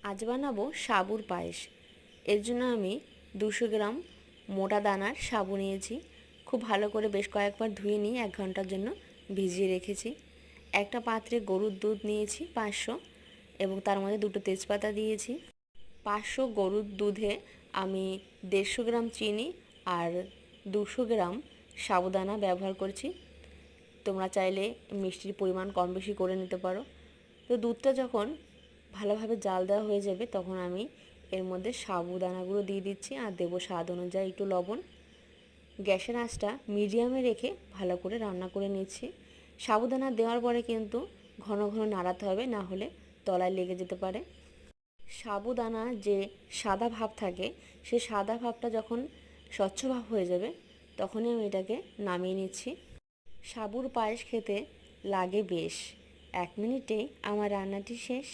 আজ বানাবো সাবুর পায়েস। এর জন্য আমি 200 গ্রাম মোটা দানার সাবু নিয়েছি। খুব ভালো করে বেশ কয়েকবার ধুয়ে নিয়ে 1 ঘন্টার জন্য ভিজিয়ে রেখেছি। একটা পাত্রে গরুর দুধ নিয়েছি 500 এবং তার মধ্যে 2টো তেজপাতা দিয়েছি। 500 গরুর দুধে আমি 150 গ্রাম চিনি আর 200 গ্রাম সাবুদানা ব্যবহার করছি। তোমরা চাইলে মিষ্টির পরিমাণ কম বেশি করে নিতে পারো। তো দুধটা যখন ভালোভাবে জাল দেওয়া হয়ে যাবে তখন আমি এর মধ্যে সাবুদানাগুলো দিয়ে দিচ্ছি আর দেবো স্বাদ অনুযায়ী একটু লবণ। গ্যাসের আঁচটা মিডিয়ামে রেখে ভালো করে রান্না করে নিচ্ছি। সাবুদানা দেওয়ার পরে কিন্তু ঘন ঘন নাড়াতে হবে, না হলে তলায় লেগে যেতে পারে। সাবুদানা যে সাদা ভাব থাকে সেই সাদা ভাবটা যখন স্বচ্ছ ভাব হয়ে যাবে তখনই আমি এটাকে নামিয়ে নিচ্ছি। সাবুর পায়েস খেতে লাগে বেশ। 1 মিনিটেই আমার রান্নাটি শেষ।